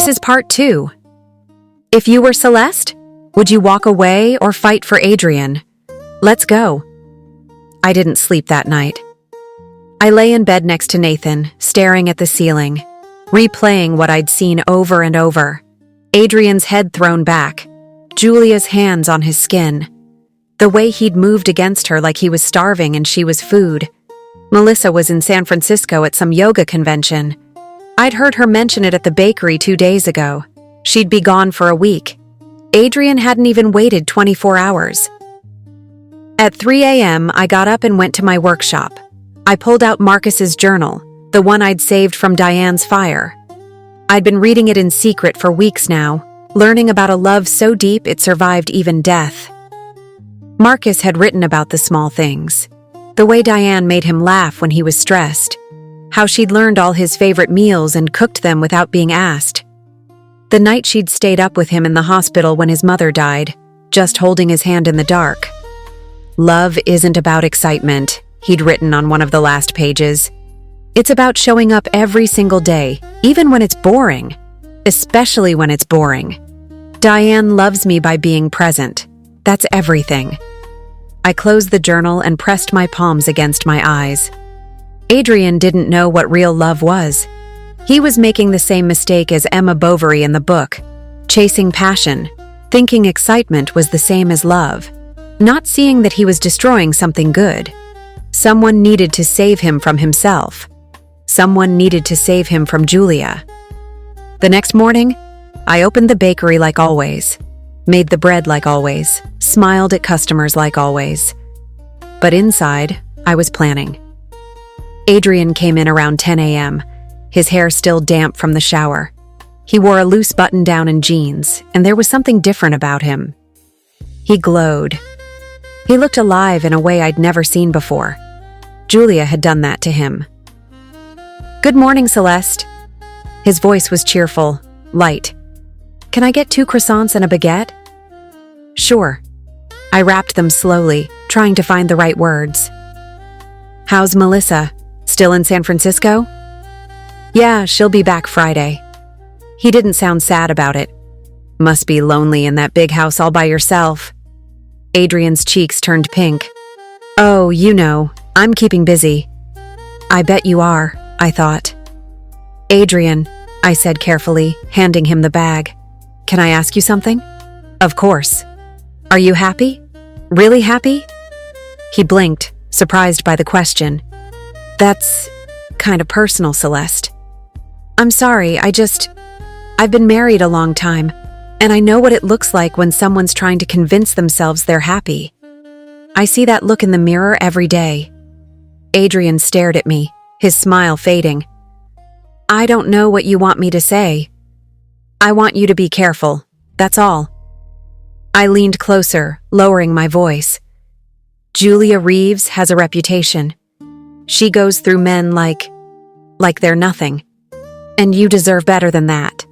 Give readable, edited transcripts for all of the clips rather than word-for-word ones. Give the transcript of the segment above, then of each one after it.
This is part 2. If you were Celeste, would you walk away or fight for Adrian? Let's go. I didn't sleep that night. I lay in bed next to Nathan, staring at the ceiling, replaying what I'd seen over and over. Adrian's head thrown back, Julia's hands on his skin, the way he'd moved against her like he was starving and she was food. Melissa was in San Francisco at some yoga convention. I'd heard her mention it at the bakery 2 days ago. She'd be gone for a week. Adrian hadn't even waited 24 hours. At 3 a.m., I got up and went to my workshop. I pulled out Marcus's journal, the one I'd saved from Diane's fire. I'd been reading it in secret for weeks now, learning about a love so deep it survived even death. Marcus had written about the small things. The way Diane made him laugh when he was stressed. How she'd learned all his favorite meals and cooked them without being asked. The night she'd stayed up with him in the hospital when his mother died, just holding his hand in the dark. Love isn't about excitement, he'd written on one of the last pages. It's about showing up every single day, even when it's boring. Especially when it's boring. Diane loves me by being present. That's everything. I closed the journal and pressed my palms against my eyes. Adrian didn't know what real love was. He was making the same mistake as Emma Bovary in the book, chasing passion, thinking excitement was the same as love, not seeing that he was destroying something good. Someone needed to save him from himself. Someone needed to save him from Julia. The next morning, I opened the bakery like always, made the bread like always, smiled at customers like always. But inside, I was planning. Adrian came in around 10 a.m., his hair still damp from the shower. He wore a loose button-down and jeans, and there was something different about him. He glowed. He looked alive in a way I'd never seen before. Julia had done that to him. "Good morning, Celeste." His voice was cheerful, light. "Can I get 2 croissants and a baguette?" "Sure." I wrapped them slowly, trying to find the right words. "How's Melissa? Still in San Francisco?" "Yeah, she'll be back Friday." He didn't sound sad about it. "Must be lonely in that big house all by yourself." Adrian's cheeks turned pink. "Oh, you know, I'm keeping busy." "I bet you are," I thought. "Adrian," I said carefully, handing him the bag. "Can I ask you something?" "Of course." "Are you happy? Really happy?" He blinked, surprised by the question. "That's kind of personal, Celeste." "I'm sorry, I've been married a long time, and I know what it looks like when someone's trying to convince themselves they're happy. I see that look in the mirror every day." Adrian stared at me, his smile fading. "I don't know what you want me to say. I want you to be careful, that's all." I leaned closer, lowering my voice. "Julia Reeves has a reputation. She goes through men like they're nothing. And you deserve better than that.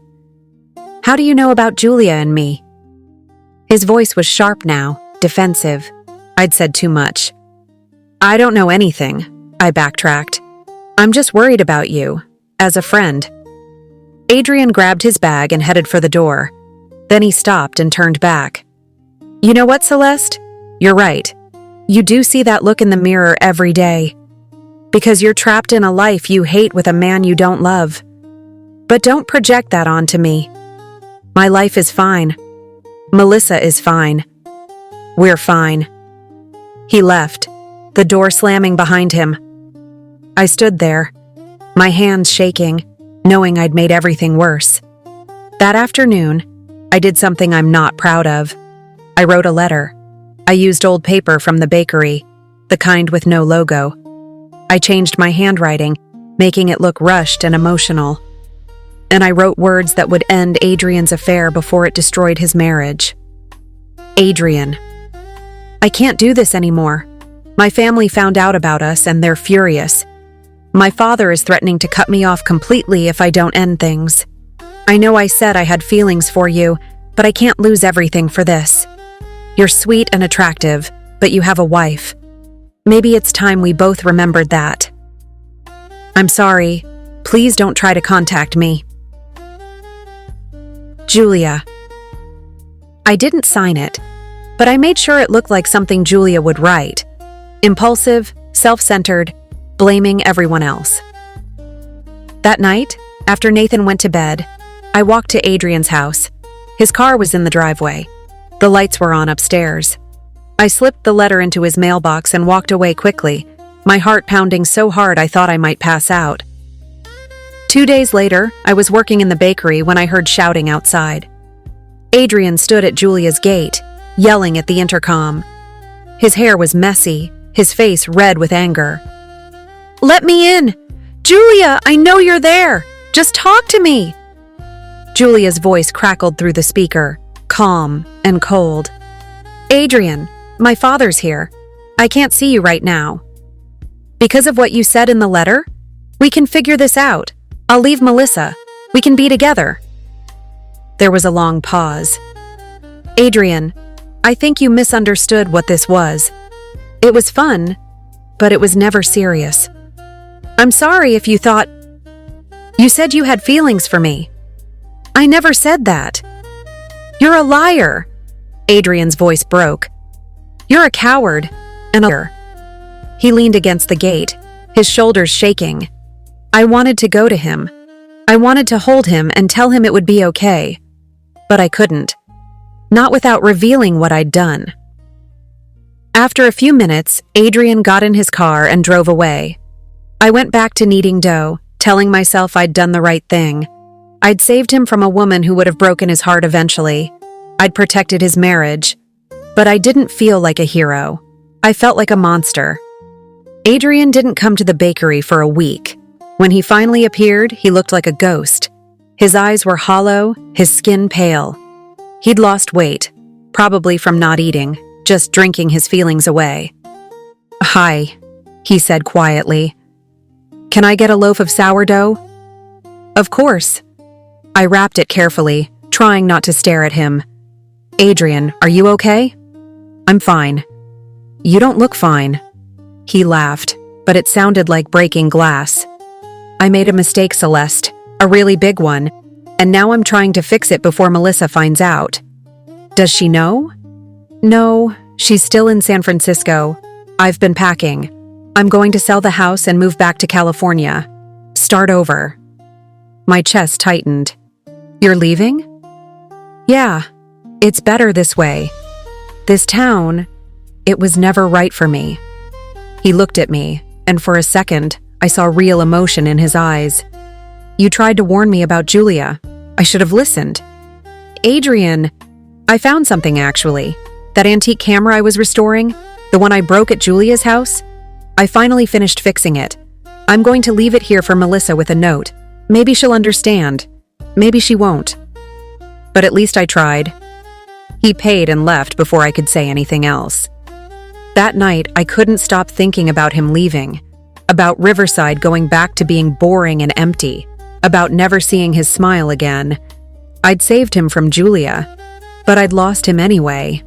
How do you know about Julia and me?" His voice was sharp now, defensive. I'd said too much. "I don't know anything," I backtracked. "I'm just worried about you, as a friend." Adrian grabbed his bag and headed for the door. Then he stopped and turned back. "You know what, Celeste? You're right. You do see that look in the mirror every day. Because you're trapped in a life you hate with a man you don't love. But don't project that onto me. My life is fine. Melissa is fine. We're fine." He left, the door slamming behind him. I stood there, my hands shaking, knowing I'd made everything worse. That afternoon, I did something I'm not proud of. I wrote a letter. I used old paper from the bakery, the kind with no logo. I changed my handwriting, making it look rushed and emotional. And I wrote words that would end Adrian's affair before it destroyed his marriage. "Adrian, I can't do this anymore. My family found out about us and they're furious. My father is threatening to cut me off completely if I don't end things. I know I said I had feelings for you, but I can't lose everything for this. You're sweet and attractive, but you have a wife. Maybe it's time we both remembered that. I'm sorry. Please don't try to contact me." Julia. I didn't sign it, but I made sure it looked like something Julia would write. Impulsive, self-centered, blaming everyone else. That night, after Nathan went to bed, I walked to Adrian's house. His car was in the driveway. The lights were on upstairs. I slipped the letter into his mailbox and walked away quickly, my heart pounding so hard I thought I might pass out. 2 days later, I was working in the bakery when I heard shouting outside. Adrian stood at Julia's gate, yelling at the intercom. His hair was messy, his face red with anger. "Let me in! Julia, I know you're there! Just talk to me!" Julia's voice crackled through the speaker, calm and cold. "Adrian, my father's here. I can't see you right now. Because of what you said in the letter? We can figure this out. I'll leave Melissa. We can be together." There was a long pause. "Adrian, I think you misunderstood what this was. It was fun, but it was never serious. I'm sorry if you thought... You said you had feelings for me. I never said that. You're a liar." Adrian's voice broke. "You're a coward and a liar." He leaned against the gate, his shoulders shaking. I wanted to go to him. I wanted to hold him and tell him it would be okay. But I couldn't. Not without revealing what I'd done. After a few minutes, Adrian got in his car and drove away. I went back to kneading dough, telling myself I'd done the right thing. I'd saved him from a woman who would have broken his heart eventually. I'd protected his marriage. But I didn't feel like a hero. I felt like a monster. Adrian didn't come to the bakery for a week. When he finally appeared, he looked like a ghost. His eyes were hollow, his skin pale. He'd lost weight, probably from not eating, just drinking his feelings away. "Hi," he said quietly. "Can I get a loaf of sourdough?" "Of course." I wrapped it carefully, trying not to stare at him. "Adrian, are you okay?" "I'm fine." "You don't look fine." He laughed, but it sounded like breaking glass. "I made a mistake, Celeste, a really big one, and now I'm trying to fix it before Melissa finds out." "Does she know?" "No, she's still in San Francisco. I've been packing. I'm going to sell the house and move back to California. Start over." My chest tightened. "You're leaving?" "Yeah, it's better this way. This town, it was never right for me." He looked at me, and for a second, I saw real emotion in his eyes. "You tried to warn me about Julia. I should have listened." "Adrian, I found something actually. That antique camera I was restoring, the one I broke at Julia's house. I finally finished fixing it. I'm going to leave it here for Melissa with a note. Maybe she'll understand. Maybe she won't. But at least I tried." He paid and left before I could say anything else. That night, I couldn't stop thinking about him leaving, about Riverside going back to being boring and empty, about never seeing his smile again. I'd saved him from Julia, but I'd lost him anyway.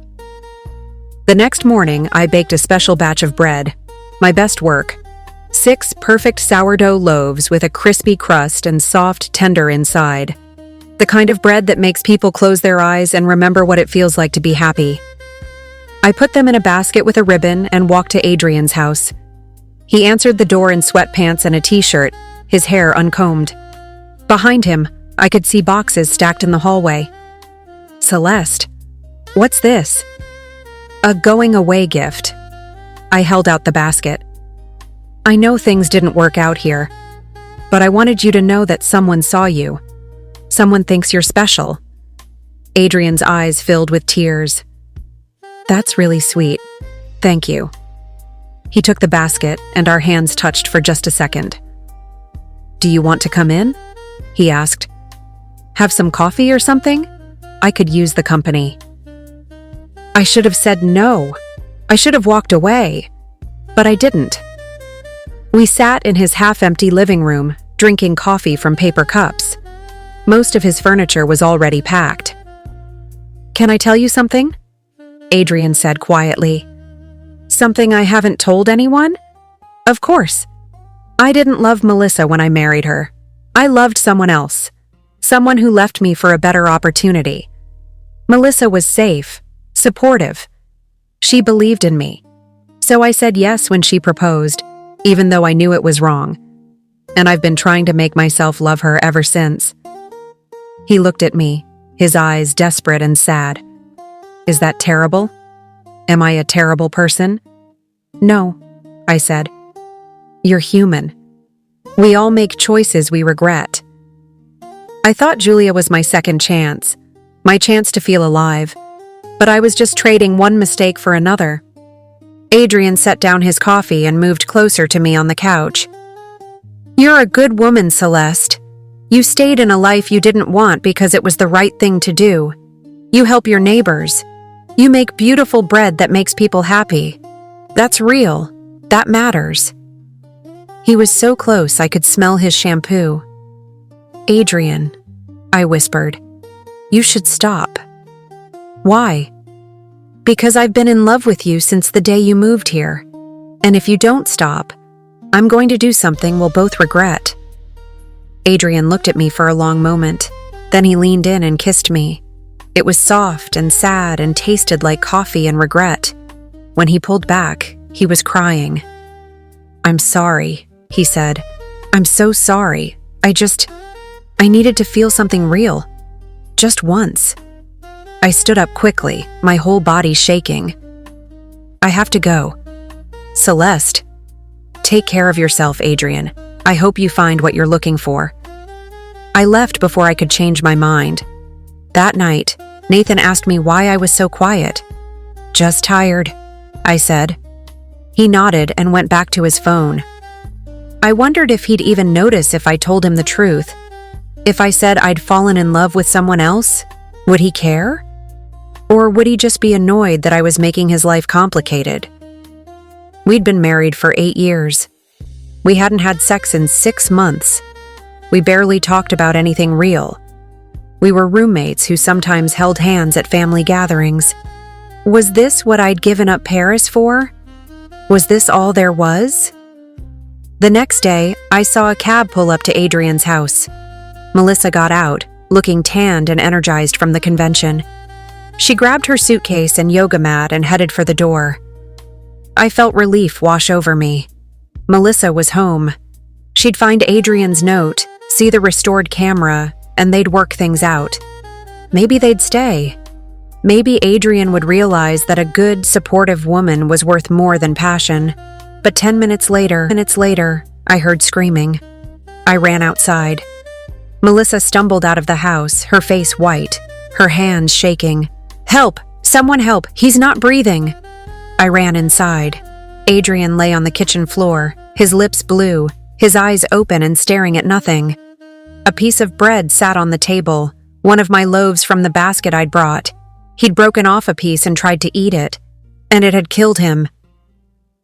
The next morning, I baked a special batch of bread, my best work. 6 perfect sourdough loaves with a crispy crust and soft, tender inside. The kind of bread that makes people close their eyes and remember what it feels like to be happy. I put them in a basket with a ribbon and walked to Adrian's house. He answered the door in sweatpants and a t-shirt, his hair uncombed. Behind him, I could see boxes stacked in the hallway. "Celeste, what's this?" "A going-away gift." I held out the basket. "I know things didn't work out here, but I wanted you to know that someone saw you. Someone thinks you're special." Adrian's eyes filled with tears. "That's really sweet. Thank you." He took the basket, and our hands touched for just a second. "Do you want to come in?" he asked. "Have some coffee or something? I could use the company." I should have said no. I should have walked away. But I didn't. We sat in his half-empty living room, drinking coffee from paper cups. Most of his furniture was already packed. "Can I tell you something?" Adrian said quietly. "Something I haven't told anyone?" "Of course. I didn't love Melissa when I married her. I loved someone else. someone who left me for a better opportunity. Melissa was safe, supportive. She believed in me. So I said yes when she proposed, even though I knew it was wrong. And I've been trying to make myself love her ever since. He looked at me, his eyes desperate and sad. Is that terrible? Am I a terrible person? No, I said. You're human. We all make choices we regret. I thought Julia was my second chance, my chance to feel alive, but I was just trading one mistake for another. Adrian set down his coffee and moved closer to me on the couch. You're a good woman, Celeste. You stayed in a life you didn't want because it was the right thing to do. You help your neighbors. You make beautiful bread that makes people happy. That's real. That matters. He was so close I could smell his shampoo. Adrian, I whispered, you should stop. Why? Because I've been in love with you since the day you moved here. And if you don't stop, I'm going to do something we'll both regret. Adrian looked at me for a long moment. Then he leaned in and kissed me. It was soft and sad and tasted like coffee and regret. When he pulled back, he was crying. I'm sorry, he said. I'm so sorry. I needed to feel something real. Just once. I stood up quickly, my whole body shaking. I have to go. Celeste. Take care of yourself, Adrian. I hope you find what you're looking for. I left before I could change my mind. That night, Nathan asked me why I was so quiet. Just tired, I said. He nodded and went back to his phone. I wondered if he'd even notice if I told him the truth. If I said I'd fallen in love with someone else, would he care? Or would he just be annoyed that I was making his life complicated? We'd been married for 8 years. We hadn't had sex in 6 months. We barely talked about anything real. We were roommates who sometimes held hands at family gatherings. Was this what I'd given up Paris for? Was this all there was? The next day, I saw a cab pull up to Adrian's house. Melissa got out, looking tanned and energized from the convention. She grabbed her suitcase and yoga mat and headed for the door. I felt relief wash over me. Melissa was home. She'd find Adrian's note, see the restored camera, and they'd work things out. Maybe they'd stay. Maybe Adrian would realize that a good, supportive woman was worth more than passion. But 10 minutes later, I heard screaming. I ran outside. Melissa stumbled out of the house, her face white, her hands shaking. Help! Someone help! He's not breathing! I ran inside. Adrian lay on the kitchen floor, his lips blue, his eyes open and staring at nothing. A piece of bread sat on the table, one of my loaves from the basket I'd brought. He'd broken off a piece and tried to eat it, and it had killed him.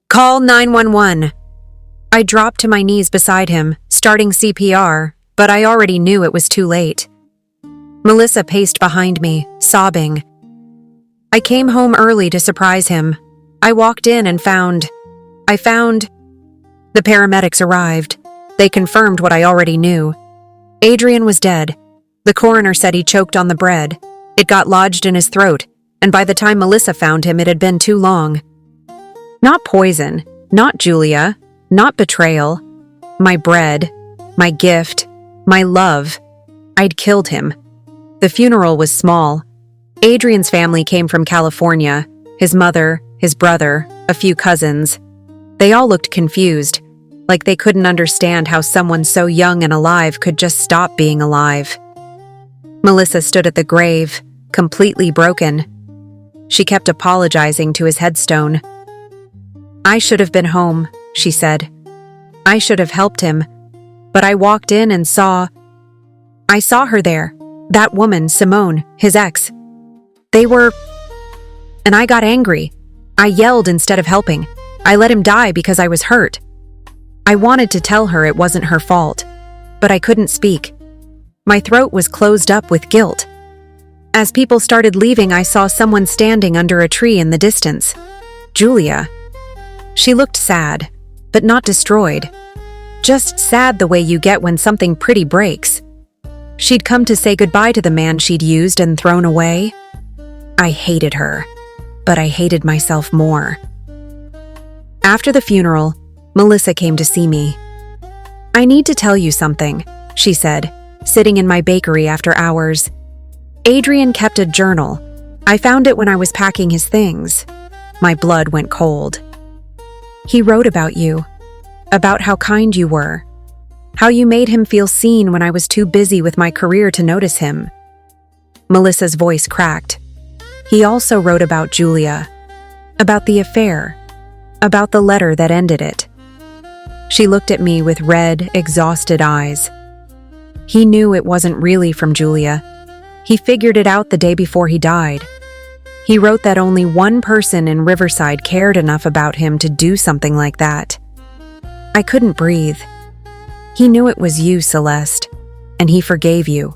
Call 911. I dropped to my knees beside him, starting CPR, but I already knew it was too late. Melissa paced behind me, sobbing. I came home early to surprise him. I walked in and found... The paramedics arrived. They confirmed what I already knew. Adrian was dead. The coroner said he choked on the bread. It got lodged in his throat, and by the time Melissa found him, it had been too long. Not poison, not Julia, not betrayal. My bread, my gift, my love. I'd killed him. The funeral was small. Adrian's family came from California. His mother, his brother, a few cousins. They all looked confused, like they couldn't understand how someone so young and alive could just stop being alive. Melissa stood at the grave, completely broken. She kept apologizing to his headstone. I should have been home, she said. I should have helped him. But I walked in and I saw her there. That woman, Simone, his ex. They were... And I got angry. I yelled instead of helping. I let him die because I was hurt. I wanted to tell her it wasn't her fault, but I couldn't speak. My throat was closed up with guilt. As people started leaving, I saw someone standing under a tree in the distance. Julia. She looked sad, but not destroyed. Just sad the way you get when something pretty breaks. She'd come to say goodbye to the man she'd used and thrown away. I hated her, but I hated myself more. After the funeral, Melissa came to see me. "I need to tell you something," she said, sitting in my bakery after hours. "Adrian kept a journal. I found it when I was packing his things." My blood went cold. "He wrote about you, about how kind you were, how you made him feel seen when I was too busy with my career to notice him." Melissa's voice cracked. "He also wrote about Julia, about the affair, about the letter that ended it." She looked at me with red, exhausted eyes. "He knew it wasn't really from Julia. He figured it out the day before he died. He wrote that only one person in Riverside cared enough about him to do something like that." I couldn't breathe. "He knew it was you, Celeste, and he forgave you.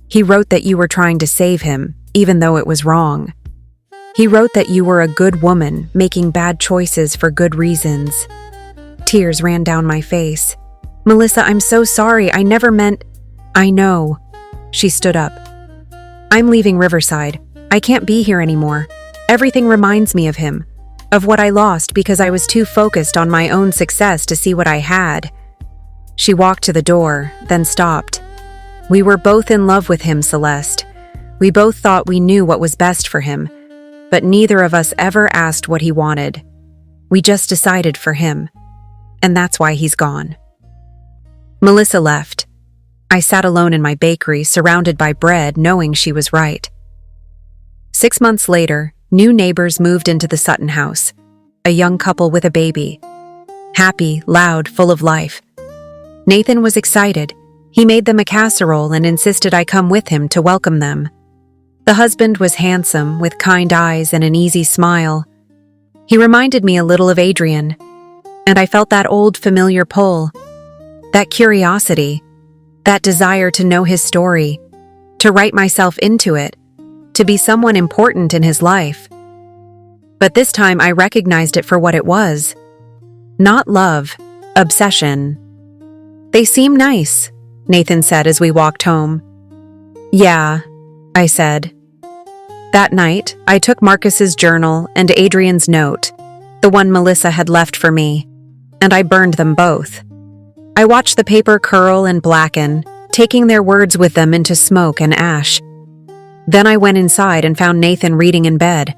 He wrote that you were trying to save him, even though it was wrong. He wrote that you were a good woman, making bad choices for good reasons." Tears ran down my face. "Melissa, I'm so sorry. I never meant—" "I know." She stood up. "I'm leaving Riverside. I can't be here anymore. Everything reminds me of him, of what I lost because I was too focused on my own success to see what I had." She walked to the door, then stopped. "We were both in love with him, Celeste. We both thought we knew what was best for him, but neither of us ever asked what he wanted. We just decided for him, and that's why he's gone." Melissa left. I sat alone in my bakery, surrounded by bread, knowing she was right. 6 months later, new neighbors moved into the Sutton house, a young couple with a baby. Happy, loud, full of life. Nathan was excited. He made them a casserole and insisted I come with him to welcome them. The husband was handsome, with kind eyes and an easy smile. He reminded me a little of Adrian, and I felt that old familiar pull, that curiosity, that desire to know his story, to write myself into it, to be someone important in his life. But this time I recognized it for what it was. Not love, obsession. "They seem nice," Nathan said as we walked home. "Yeah," I said. That night, I took Marcus's journal and Adrian's note, the one Melissa had left for me, and I burned them both. I watched the paper curl and blacken, taking their words with them into smoke and ash. Then I went inside and found Nathan reading in bed.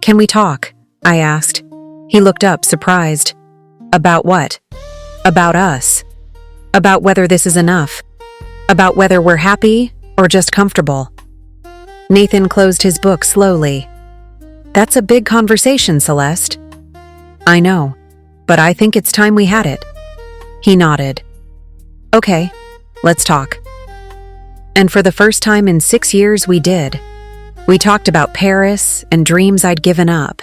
"Can we talk?" I asked. He looked up, surprised. "About what?" "About us. About whether this is enough. About whether we're happy or just comfortable." Nathan closed his book slowly. "That's a big conversation, Celeste." "I know, but I think it's time we had it." He nodded. "Okay, let's talk." And for the first time in 6 years, we did. We talked about Paris and dreams I'd given up.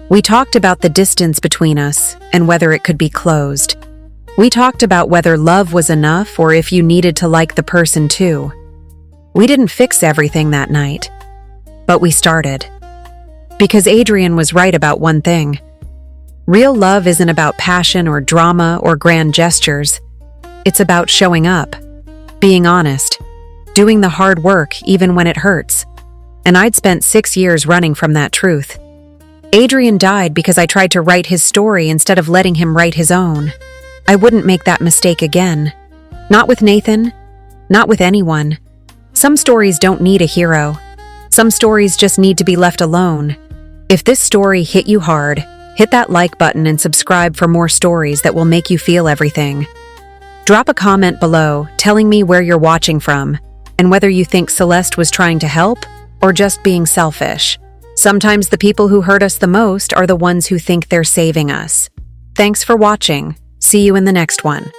We talked about the distance between us and whether it could be closed. We talked about whether love was enough or if you needed to like the person too. We didn't fix everything that night, but we started. Because Adrian was right about one thing. Real love isn't about passion or drama or grand gestures. It's about showing up, being honest, doing the hard work even when it hurts. And I'd spent 6 years running from that truth. Adrian died because I tried to write his story instead of letting him write his own. I wouldn't make that mistake again. Not with Nathan, not with anyone. Some stories don't need a hero. Some stories just need to be left alone. If this story hit you hard, hit that like button and subscribe for more stories that will make you feel everything. Drop a comment below telling me where you're watching from and whether you think Celeste was trying to help or just being selfish. Sometimes the people who hurt us the most are the ones who think they're saving us. Thanks for watching. See you in the next one.